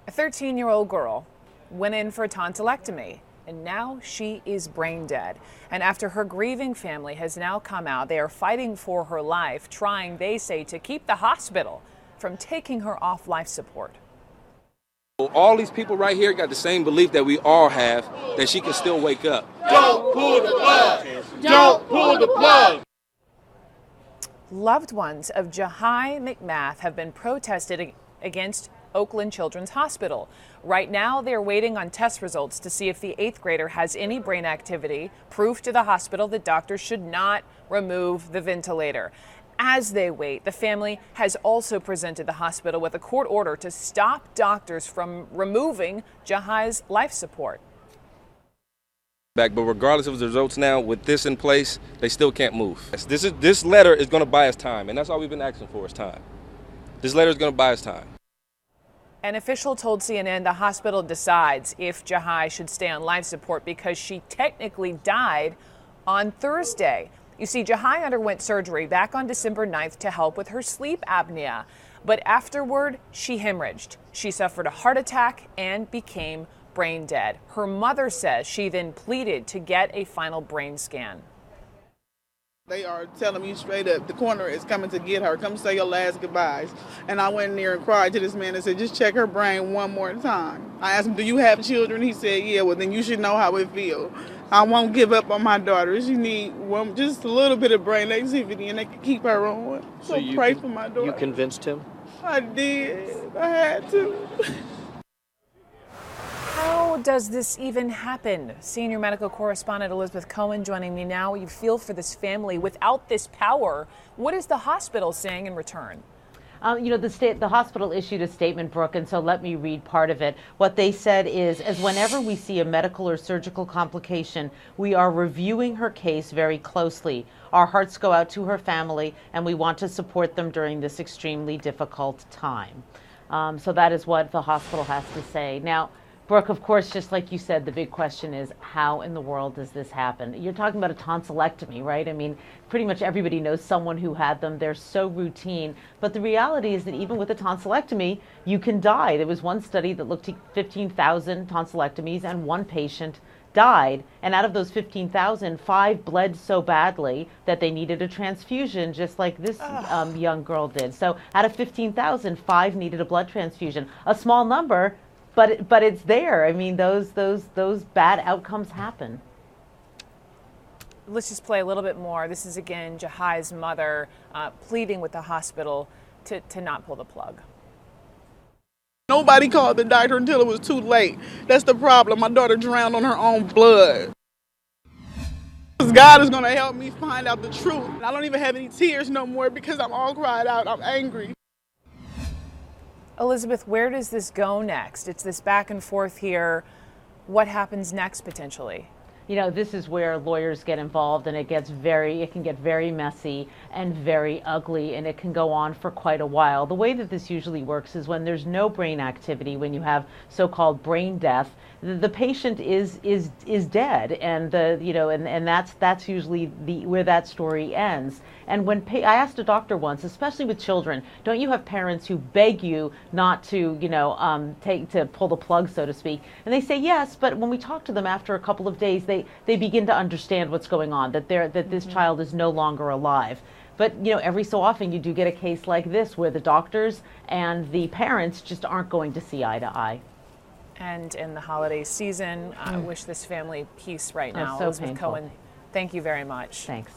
A 13-year-old girl went in for a tonsillectomy, and now she is brain dead. And after her grieving family has now come out, they are fighting for her life, trying, they say, to keep the hospital from taking her off life support. All these people right here got the same belief that we all have, that she can still wake up. Don't pull the plug! Don't pull the plug! Loved ones of Jahai McMath have been protested against Oakland Children's Hospital. Right now, they're waiting on test results to see if the 8th grader has any brain activity, proof to the hospital that doctors should not remove the ventilator. As they wait, the family has also presented the hospital with a court order to stop doctors from removing Jahai's life support. But regardless of the results now, with this in place, they still can't move. This letter is going to buy us time, and that's all we've been asking for is time. This letter is going to buy us time. An official told CNN the hospital decides if Jahai should stay on life support because she technically died on Thursday. You see, Jahai underwent surgery back on December 9th to help with her sleep apnea. But afterward, she hemorrhaged. She suffered a heart attack and became brain dead. Her mother says she then pleaded to get a final brain scan. They are telling me straight up, the coroner is coming to get her. Come say your last goodbyes. And I went in there and cried to this man and said, just check her brain one more time. I asked him, do you have children? He said, yeah. Well, then you should know how it feels. I won't give up on my daughter. She needs just a little bit of brain activity, and they can keep her on. So pray for my daughter. You convinced him? I did. I had to. How does this even happen? Senior medical correspondent Elizabeth Cohen joining me now. You feel for this family. Without this power, what is the hospital saying in return? The hospital issued a statement, Brooke, and so let me read part of it. What they said is, as whenever we see a medical or surgical complication, we are reviewing her case very closely. Our hearts go out to her family, and we want to support them during this extremely difficult time. So that is what the hospital has to say. Now, Brooke, of course, just like you said, the big question is, how in the world does this happen? You're talking about a tonsillectomy, right? I mean, pretty much everybody knows someone who had them. They're so routine. But the reality is that even with a tonsillectomy, you can die. There was one study that looked at 15,000 tonsillectomies, and one patient died. And out of those 15,000, 5 bled so badly that they needed a transfusion, just like this young girl did. So out of 15,000, 5 needed a blood transfusion. A small number, but it's there. I mean, those bad outcomes happen. Let's just play a little bit more. This is again Jahai's mother pleading with the hospital to not pull the plug. Nobody called the doctor until it was too late. That's the problem. My daughter drowned on her own blood. God is going to help me find out the truth. I don't even have any tears no more because I'm all cried out. I'm angry. Elizabeth, where does this go next? It's this back and forth here. What happens next potentially? You know, this is where lawyers get involved, and it can get very messy and very ugly, and it can go on for quite a while. The way that this usually works is when there's no brain activity, when you have so-called brain death, the patient is dead, and that's usually where that story ends. And when I asked a doctor once, especially with children, don't you have parents who beg you not to, pull the plug, so to speak? And they say yes, but when we talk to them after a couple of days, they begin to understand what's going on, that this child is no longer alive. But every so often you do get a case like this where the doctors and the parents just aren't going to see eye to eye. And in the holiday season, I wish this family peace right now. So Elizabeth painful. Cohen, thank you very much. Thanks.